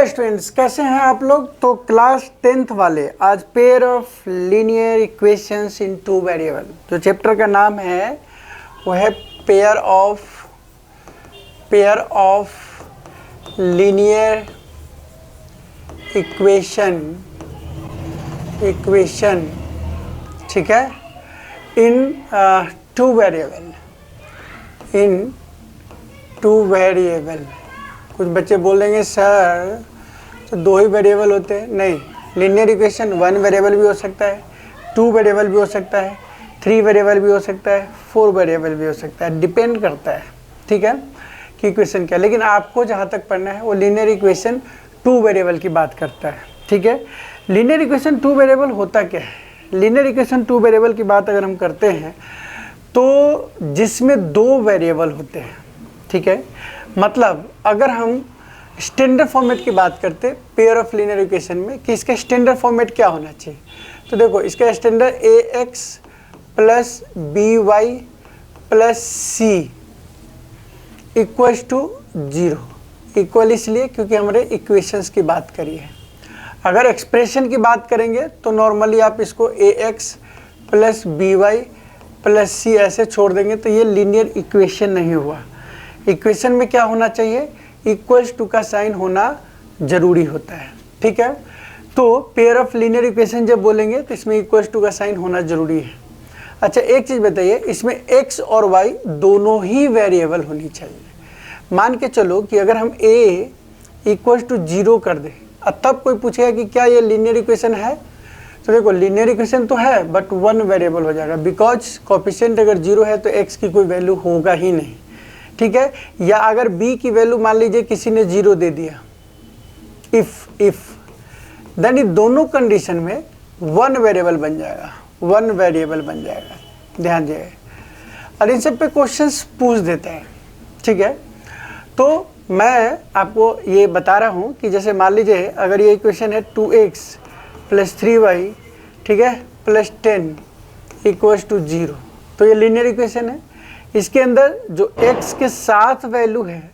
Students, कैसे हैं आप लोग। तो क्लास 10th वाले आज pair of linear equations in two variable, जो चैप्टर का नाम है वो है पेयर ऑफ लीनियर इक्वेशन, ठीक है, इन टू वेरिएबल। कुछ बच्चे बोलेंगे सर तो दो ही वेरिएबल होते हैं। नहीं, लीनियर इक्वेशन 1 वेरिएबल भी हो सकता है, 2 वेरिएबल भी हो सकता है, 3 वेरिएबल भी हो सकता है, 4 वेरिएबल भी हो सकता है, डिपेंड करता है, ठीक है, कि इक्वेशन क्या। लेकिन आपको जहाँ तक पढ़ना है वो लीनियर इक्वेशन 2 वेरिएबल की बात करता है, ठीक है। लीनियर इक्वेशन 2 वेरिएबल होता क्या है? लीनियर इक्वेशन 2 वेरिएबल की बात अगर हम करते हैं तो जिसमें 2 वेरिएबल होते हैं, ठीक है। मतलब अगर हम स्टैंडर्ड फॉर्मेट की बात करते पेयर ऑफ लीनियर इक्वेशन में कि इसका स्टैंडर्ड फॉर्मेट क्या होना चाहिए, तो देखो इसका standard ax plus by plus c equals to 0। Equal इसलिए क्योंकि हमारे इक्वेशंस की बात करी है। अगर एक्सप्रेशन की बात करेंगे तो नॉर्मली आप इसको ax plus by plus c ऐसे छोड़ देंगे तो ये लीनियर इक्वेशन नहीं हुआ। इक्वेशन में क्या होना चाहिए? इक्वल्स टू का साइन होना जरूरी होता है, ठीक है। तो पेयर ऑफ लीनियर इक्वेशन जब बोलेंगे तो इसमें इक्वल्स टू का साइन होना जरूरी है। अच्छा, एक चीज़ बताइए, इसमें x और y दोनों ही वेरिएबल होनी चाहिए। मान के चलो कि अगर हम a इक्वल्स टू 0 कर दें, अब तब कोई पूछेगा कि क्या ये लीनियर इक्वेशन है, तो देखो लीनियर इक्वेशन तो है बट 1 वेरिएबल हो जाएगा, बिकॉज कोफिशिएंट अगर 0 है तो x की कोई वैल्यू होगा ही नहीं, ठीक है। या अगर b की वैल्यू मान लीजिए किसी ने 0 दे दिया, इफ देन इन दोनों कंडीशन में 1 वेरिएबल बन जाएगा, 1 वेरिएबल बन जाएगा। ध्यान दिए, और इन सब पे क्वेश्चंस पूछ देते हैं, ठीक है। तो मैं आपको ये बता रहा हूँ कि जैसे मान लीजिए अगर ये इक्वेशन है 2x प्लस 3y, ठीक है, प्लस 10 इक्वल्स टू 0, तो ये लीनियर इक्वेशन है। इसके अंदर जो x के साथ वैल्यू है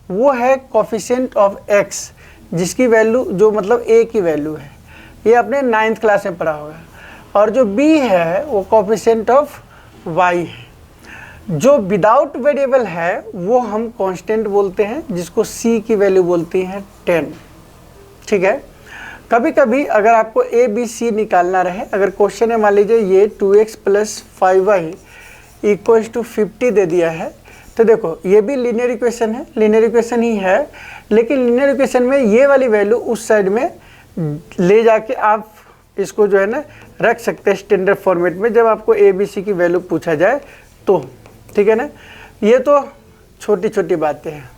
वो है कोफिशिएंट ऑफ x, जिसकी वैल्यू जो मतलब a की वैल्यू है, ये आपने 9th क्लास में पढ़ा होगा। और जो b है वो कोफिशिएंट ऑफ y है। जो विदाउट वेरिएबल है वो हम कांस्टेंट बोलते हैं, जिसको c की वैल्यू बोलती हैं 10, ठीक है। कभी कभी अगर आपको a b c निकालना रहे, अगर क्वेश्चन है मान लीजिए ये 2x plus 5y equals to 50 दे दिया है, तो देखो ये भी लीनियर इक्वेशन है, लीनियर इक्वेशन ही है, लेकिन लीनियर इक्वेशन में ये वाली वैल्यू उस साइड में ले जाके आप इसको जो है ना रख सकते हैं स्टैंडर्ड फॉर्मेट में, जब आपको ए बी सी की वैल्यू पूछा जाए तो, ठीक है ना। ये तो छोटी छोटी बातें हैं।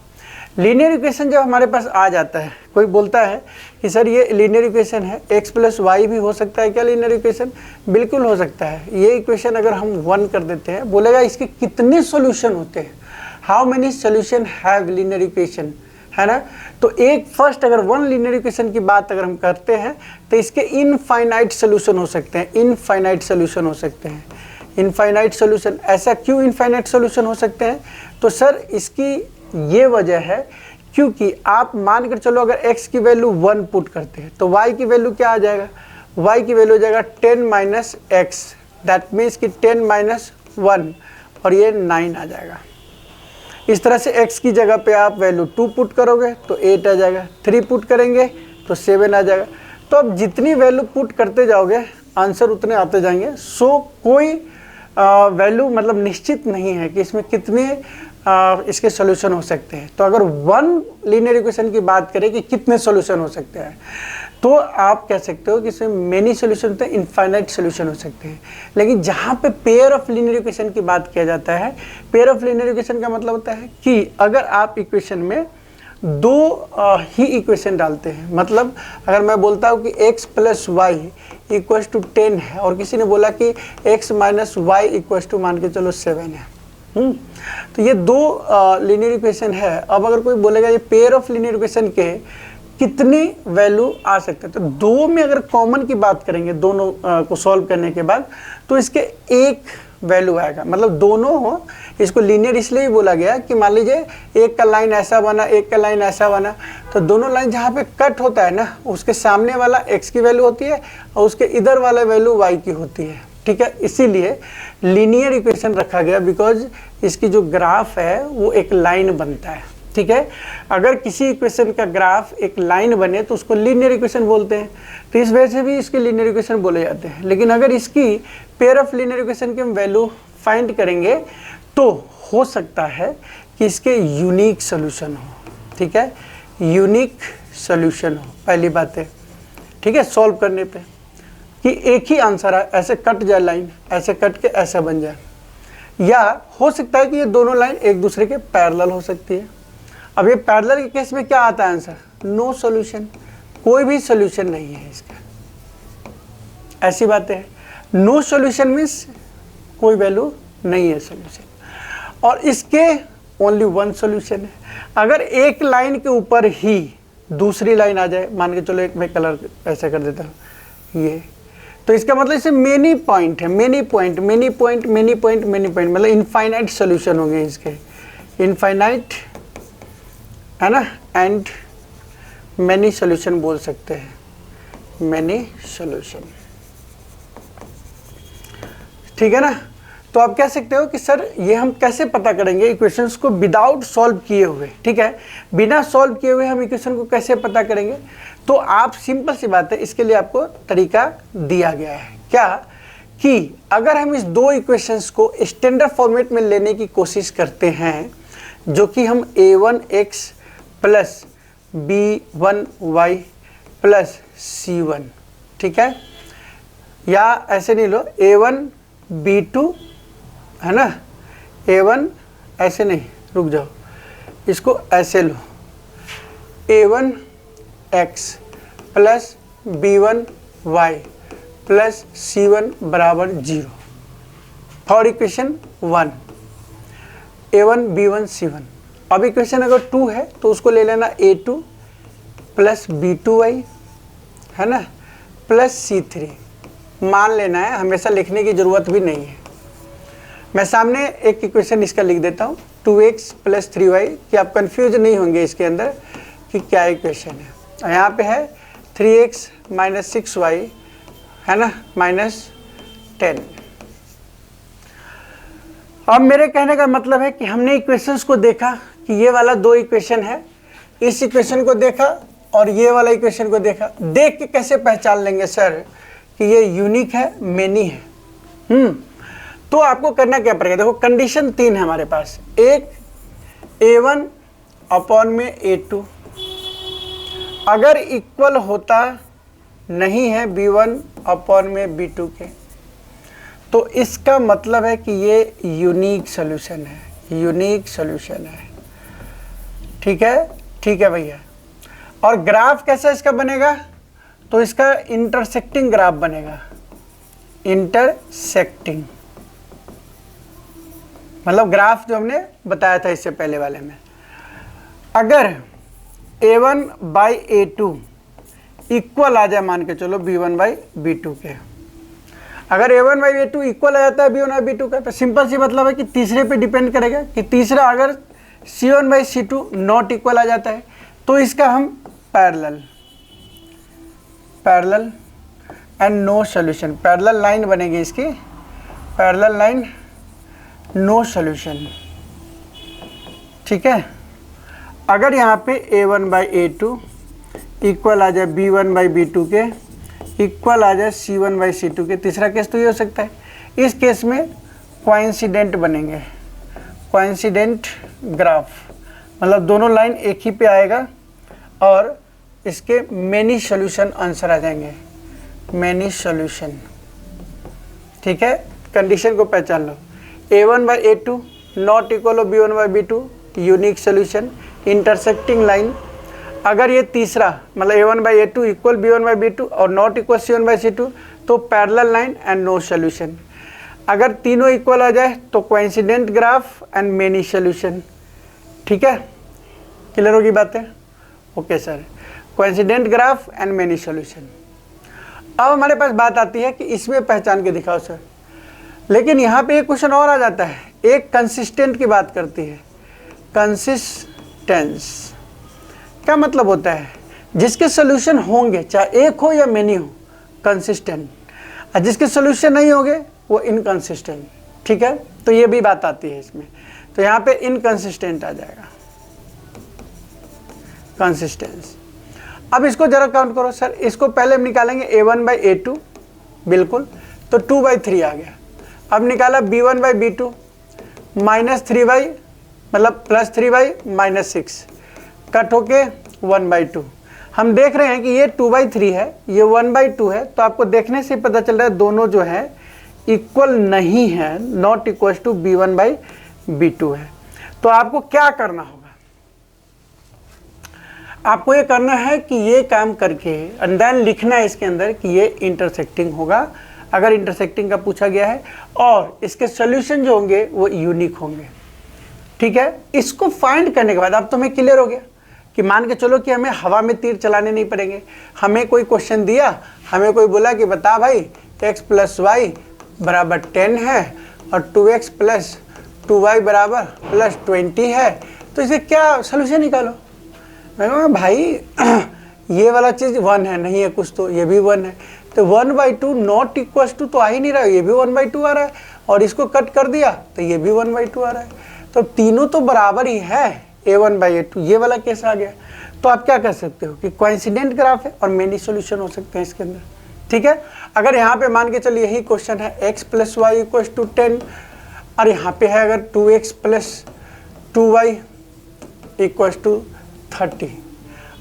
लीनियर इक्वेशन जब हमारे पास आ जाता है, कोई बोलता है कि सर ये लीनियर इक्वेशन है, x प्लस वाई भी हो सकता है क्या लीनियर इक्वेशन? बिल्कुल हो सकता है। ये इक्वेशन अगर हम 1 कर देते हैं, बोलेगा इसके कितने सॉल्यूशन होते हैं, how many solution have linear equation, है ना। तो एक फर्स्ट अगर 1 लीनियर इक्वेशन की बात अगर हम करते हैं तो इसके इनफाइनाइट सोल्यूशन हो सकते हैं, इनफाइनाइट सोल्यूशन हो सकते हैं। इनफाइनाइट सोल्यूशन, ऐसा क्यों इनफाइनाइट सोल्यूशन हो सकते हैं? तो सर इसकी ये वजह है क्योंकि आप मान कर चलो अगर x की वैल्यू 1 पुट करते हैं तो y की वैल्यू क्या आ जाएगा? y की वैल्यू हो जाएगा 10 माइनस एक्स, दैट मीन्स कि 10 माइनस 1 और ये 9 आ जाएगा। इस तरह से x की जगह पे आप वैल्यू 2 पुट करोगे तो 8 आ जाएगा, 3 पुट करेंगे तो 7 आ जाएगा। तो अब जितनी वैल्यू पुट करते जाओगे आंसर उतने आते जाएंगे। सो कोई वैल्यू मतलब निश्चित नहीं है कि इसमें कितने इसके सॉल्यूशन हो सकते हैं। तो अगर 1 लीनियर इक्वेशन की बात करें कि कितने सॉल्यूशन हो सकते हैं, तो आप कह सकते हो कि इसमें मेनी सॉल्यूशन होते हैं, इनफाइनाइट सॉल्यूशन हो सकते हैं। लेकिन जहाँ पे पेयर ऑफ लीनियर इक्वेशन की बात किया जाता है, पेयर ऑफ लीनियर इक्वेशन का मतलब होता है कि अगर आप इक्वेशन में 2 ही इक्वेशन डालते हैं, मतलब अगर मैं बोलता हूँ कि x plus Y equals to 10 है और किसी ने बोला कि x minus Y equals to मान के चलो 7 है, तो ये 2 लीनियर इक्वेशन है। अब अगर कोई बोलेगा ये पेयर ऑफ लीनियर इक्वेशन के कितनी वैल्यू आ सकते हैं, तो 2 में अगर कॉमन की बात करेंगे दोनों को सॉल्व करने के बाद, तो इसके एक वैल्यू आएगा, मतलब दोनों हो। इसको लीनियर इसलिए भी बोला गया कि मान लीजिए एक का लाइन ऐसा बना, एक का लाइन ऐसा बना, तो दोनों लाइन जहाँ पे कट होता है ना, उसके सामने वाला x की वैल्यू होती है और उसके इधर वाला वैल्यू y की होती है, ठीक है। इसीलिए लीनियर इक्वेशन रखा गया, बिकॉज इसकी जो ग्राफ है वो एक लाइन बनता है, ठीक है। अगर किसी इक्वेशन का ग्राफ एक लाइन बने तो उसको लीनियर इक्वेशन बोलते हैं, तो इस वजह से भी इसके लीनियर इक्वेशन बोले जाते हैं। लेकिन अगर इसकी पेयर ऑफ लीनियर इक्वेशन की हम वैल्यू फाइंड करेंगे तो हो सकता है कि इसके यूनिक सोल्यूशन हो, ठीक है, यूनिक सोल्यूशन हो, पहली बात है, ठीक है। सॉल्व करने पे कि एक ही आंसर है, ऐसे कट जाए लाइन, ऐसे कट के ऐसा बन जाए, या हो सकता है कि ये दोनों लाइन एक दूसरे के पैरेलल हो सकती है। अब ये पैरेलल के केस में क्या आता है आंसर? नो सॉल्यूशन, कोई भी सॉल्यूशन नहीं है इसका, ऐसी बातें हैं। नो सॉल्यूशन मीन्स कोई वैल्यू नहीं है सॉल्यूशन, और इसके ओनली वन सॉल्यूशन है। अगर एक लाइन के ऊपर ही दूसरी लाइन आ जाए, मान के चलो एक मैं कलर ऐसे कर देता हूँ ये, तो इसका मतलब इसे मेनी पॉइंट है, many point, many point, many point, many point, मतलब इनफाइनाइट सॉल्यूशन होंगे इसके, इनफाइनाइट है ना, एंड मैनी सॉल्यूशन बोल सकते हैं, मैनी सॉल्यूशन, ठीक है ना। तो आप कह सकते हो कि सर ये हम कैसे पता करेंगे इक्वेशंस को विदाउट सॉल्व किए हुए, ठीक है, बिना सॉल्व किए हुए हम इक्वेशन को कैसे पता करेंगे? तो आप सिंपल सी बात है, इसके लिए आपको तरीका दिया गया है, क्या कि अगर हम इस दो इक्वेशंस को स्टैंडर्ड फॉर्मेट में लेने की कोशिश करते हैं, जो कि हम a1x plus b1y plus c1, ठीक है, या ऐसे नहीं लो a1 b2 है ना, a1 ऐसे नहीं, रुक जाओ, इसको ऐसे लो, a1x plus b1y plus c1 बराबर 0 for equation 1, a1 b1 c1। अब इक्वेशन अगर 2 है तो उसको ले लेना a2 प्लस b2y है ना प्लस c3, मान लेना है, हमेशा लिखने की ज़रूरत भी नहीं है। मैं सामने एक इक्वेशन इसका लिख देता हूँ 2x प्लस 3y, कि आप कंफ्यूज नहीं होंगे इसके अंदर कि क्या इक्वेशन है। यहाँ पे है 3x माइनस 6y है ना माइनस 10। अब मेरे कहने का मतलब है कि हमने इक्वेशंस को देखा कि ये वाला दो इक्वेशन है, इस इक्वेशन को देखा और ये वाला इक्वेशन को देखा, देख के कैसे पहचान लेंगे सर कि ये यूनिक है, मेनी है? तो आपको करना क्या पड़ेगा? देखो कंडीशन 3 है हमारे पास, एक a1 अपॉन में a2 अगर इक्वल होता नहीं है b1 अपॉन में b2 के, तो इसका मतलब है कि ये यूनिक सॉल्यूशन है, यूनिक सॉल्यूशन है, ठीक है, ठीक है भैया। और ग्राफ कैसा इसका बनेगा? तो इसका इंटरसेक्टिंग ग्राफ बनेगा, इंटरसेक्टिंग, मतलब ग्राफ जो हमने बताया था इससे पहले वाले में। अगर a1 बाई a2 इक्वल आ जाए, मान के चलो b1 बाई b2 के, अगर a1 बाई a2 इक्वल आ जाता है b1 बाई b2 का, तो सिंपल सी मतलब है कि तीसरे पे डिपेंड करेगा कि तीसरा अगर c1 by c2 not equal आ जाता है तो इसका हम parallel, parallel and no solution, parallel line बनेगी इसकी, पैरेलल लाइन, नो सॉल्यूशन, ठीक है। अगर यहाँ पे a1 बाई a2 इक्वल आ जाए b1 बाई b2 के, इक्वल आ जाए c1 बाई c2 के, तीसरा केस तो ये हो सकता है। इस केस में कोइंसिडेंट बनेंगे, कोइंसिडेंट ग्राफ, मतलब दोनों लाइन एक ही पे आएगा और इसके मेनी सॉल्यूशन आंसर आ जाएंगे, मेनी सॉल्यूशन, ठीक है। कंडीशन को पहचान लो, a1 by a2 not equal हो b1 by b2, unique solution, intersecting line. अगर ये तीसरा मतलब a1 by a2 equal b1 by b2 और not equal c1 by c2 तो parallel line and no solution. अगर तीनों इक्वल आ जाए तो coincident graph and many solution, ठीक है, क्लियर होगी बातें? Okay sir, coincident graph and many solution. अब हमारे पास बात आती है कि इसमें पहचान के दिखाओ सर। लेकिन यहाँ पे एक क्वेश्चन और आ जाता है, एक कंसिस्टेंट की बात करती है। कंसिस्टेंस क्या मतलब होता है? जिसके सोल्यूशन होंगे, चाहे एक हो या मेनी हो, कंसिस्टेंट, और जिसके सोल्यूशन नहीं होंगे वो इनकंसिस्टेंट। ठीक है, तो ये भी बात आती है इसमें। तो यहाँ पे इनकंसिस्टेंट आ जाएगा, कंसिस्टेंस। अब इसको जरा काउंट करो सर, इसको पहले हम निकालेंगे a1/a2, बिल्कुल, तो 2/3 आ गया। अब निकाला b1/b2 -3 मतलब +3/-6, कट होके 1/2। हम देख रहे हैं कि ये 2/3 है, ये 1/2 है, तो आपको देखने से पता चल रहा है दोनों जो है इक्वल नहीं है, नॉट इक्वल टू b1/b2 है। तो आपको क्या करना होगा? आपको ये करना है कि ये काम करके देन लिखना है इसके अंदर कि ये इंटरसेक्टिंग होगा, अगर इंटरसेक्टिंग का पूछा गया है, और इसके सॉल्यूशन जो होंगे वो यूनिक होंगे। ठीक है, इसको फाइंड करने के बाद अब तुम्हें क्लियर हो गया कि मान के चलो कि हमें हवा में तीर चलाने नहीं पड़ेंगे। हमें कोई क्वेश्चन दिया, हमें कोई बोला कि बता भाई x + y = 10 है और 2x + 2y = +20 है, तो इसे क्या सोल्यूशन निकालो। मैं कहूँगा भाई ये वाला चीज़ 1 है, नहीं है कुछ, तो ये भी 1 है, तो 1/2 नॉट इक्वल टू तो आ ही नहीं रहा है, ये भी 1/2 आ रहा है, और इसको कट कर दिया तो ये भी 1/2 आ रहा है, तो तीनों तो बराबर ही है, a1/a2, ये वाला केस आ गया। तो आप क्या कर सकते हो कि कोइंसिडेंट ग्राफ है और मेनी सॉल्यूशन हो सकते हैं इसके अंदर। ठीक है, अगर यहाँ पे मान के चलिए यही क्वेश्चन है x + y = 10, और यहाँ पे है अगर 2x + 2y = 30।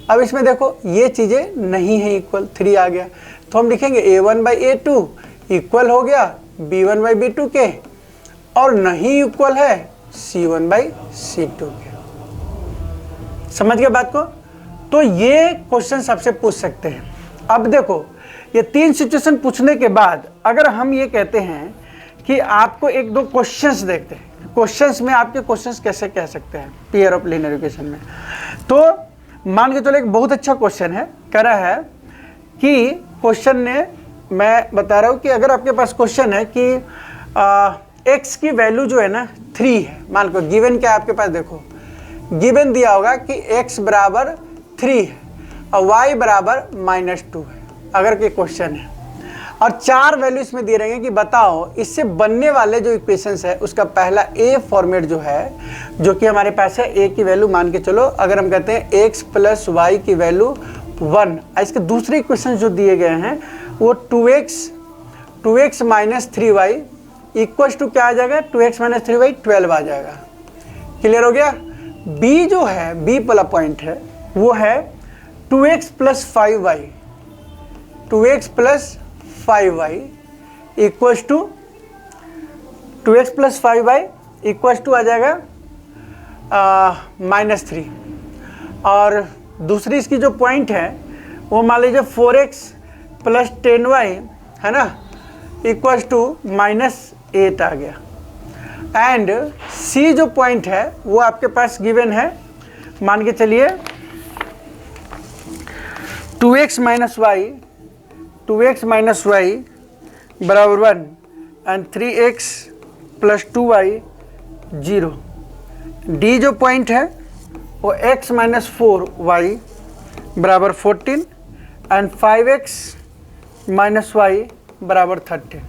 अब इसमें देखो ये चीज़ें नहीं है इक्वल, 3 आ गया, तो हम लिखेंगे a1/a2 इक्वल हो गया b1/b2 के, और नहीं इक्वल है c1/c2 के। समझ गए बात को? तो ये क्वेश्चन सबसे पूछ सकते हैं। अब देखो ये 3 सिचुएशन पूछने के बाद अगर हम ये कहते हैं कि आपको 1-2 क्वेश्चंस देखते हैं, क्वेश्चंस में आपके क्वेश्चंस कैसे कह सकते हैं पेयर ऑफ लीनियर इक्वेशन में, तो मान के चलो एक बहुत अच्छा क्वेश्चन है, कह रहा है कि क्वेश्चन ने, मैं बता रहा हूँ कि अगर आपके पास क्वेश्चन है कि x की वैल्यू जो है ना 3 है, मान लो गिवन क्या है आपके पास, देखो गिवन दिया होगा कि x = 3 है और y = -2 है, अगर के क्वेश्चन है, और 4 वैल्यू इसमें दे रहे हैं कि बताओ इससे बनने वाले जो इक्वेशंस है उसका पहला a फॉर्मेट जो है, जो कि हमारे पास है a की वैल्यू मान के चलो, अगर हम कहते हैं x + y की वैल्यू 1, इसके दूसरे इक्वेशन जो दिए गए हैं वो 2x - 3y = क्या आ जाएगा, 2x - 3y 12 आ जाएगा। क्लियर हो गया? b जो है, b वाला पॉइंट है वो है 2x + 5y, 2x + 5y = 2x + 5y = आ जाएगा -3, और दूसरी इसकी जो पॉइंट है वो मान लीजिए 4x + 10y है ना, = -8 आ गया। एंड c जो पॉइंट है वो आपके पास गिवन है, मान के चलिए 2x - y = 1 and 3x + 2y 0। d जो पॉइंट है वो x - 4y = 14 and 5x - y = 13।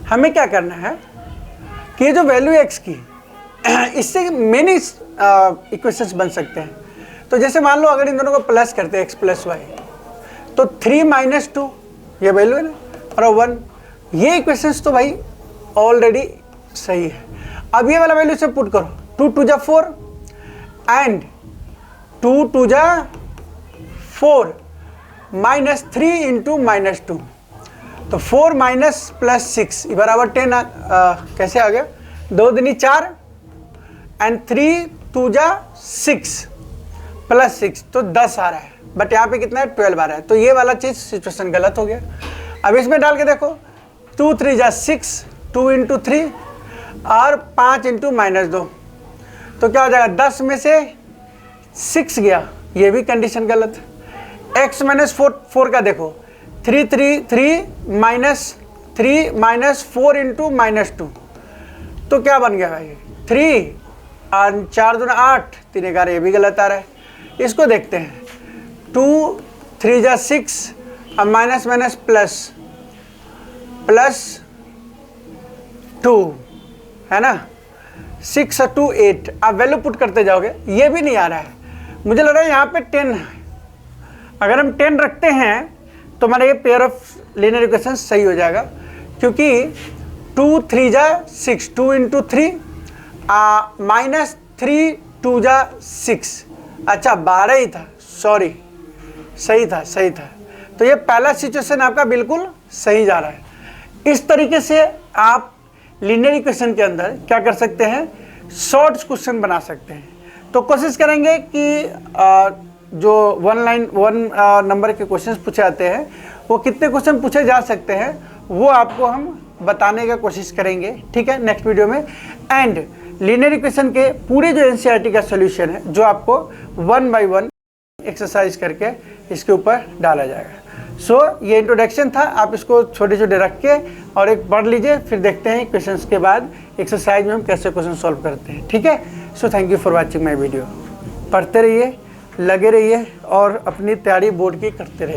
हमें क्या करना है कि जो वैल्यू x की इससे मेनी इक्वेशंस बन सकते हैं। तो जैसे मान लो अगर इन दोनों को प्लस करते हैं x + y, तो 3 - 2 ये वैल्यू है ना, और 1, ये इक्वेशंस तो भाई ऑलरेडी सही है। अब ये वाला वैल्यू से पुट करो, 2 × 2 = 4 एंड 2 × 2 = 4 -3 × -2, तो 4 - +6 = 10 कैसे आ गया, 2 दूनी 4 एंड 3 × 2 = 6 + 6 तो 10 आ रहा है, बट यहाँ पे कितना है 12 आ रहा है, तो ये वाला चीज़ सिचुएशन गलत हो गया। अब इसमें डाल के देखो 2 × 3 = 6, 2 × 3 और 5 × -2, तो क्या हो जाएगा, 10 में से 6 गया, ये भी कंडीशन गलत। x - 4 का देखो 3 - 3 माइनस 4 इंटू -2, तो क्या बन गया भाई 3 और 4 दूना 8, 3 11, ये भी गलत आ रहा है। इसको देखते हैं, 2 3 जा 6 और माइनस माइनस प्लस 2 है ना, 6 और 2 8। आप वैल्यू पुट करते जाओगे, ये भी नहीं आ रहा है। मुझे लग रहा है यहाँ पे 10 है। अगर हम 10 रखते हैं तो हमारा ये पेयर ऑफ लीनियर इक्वेशन सही हो जाएगा, क्योंकि 2 3 जा 6, 2 इंटू 3 माइनस 3 2 जा 6। अच्छा 12 ही था, सॉरी, सही था। तो ये पहला सिचुएशन आपका बिल्कुल सही जा रहा है। इस तरीके से आप लीनियर इक्वेशन के अंदर क्या कर सकते हैं, शॉर्ट क्वेश्चन बना सकते हैं। तो कोशिश करेंगे कि जो 1 नंबर के क्वेश्चंस पूछे जाते हैं वो कितने क्वेश्चन पूछे जा सकते हैं वो आपको हम बताने का कोशिश करेंगे, ठीक है, नेक्स्ट वीडियो में। एंड लीनियर इक्वेशन के पूरे जो एनसीईआरटी का सॉल्यूशन है, जो आपको 1 बाय 1 एक्सरसाइज करके इसके ऊपर डाला जाएगा। सो ये इंट्रोडक्शन था, आप इसको छोटे छोटे रख के और एक पढ़ लीजिए, फिर देखते हैं क्वेश्चंस के बाद एक्सरसाइज में हम कैसे क्वेश्चन सॉल्व करते हैं, ठीक है। So thank you for watching my video. पढ़ते रहिए, लगे रहिए और अपनी तैयारी बोर्ड की करते रहिए।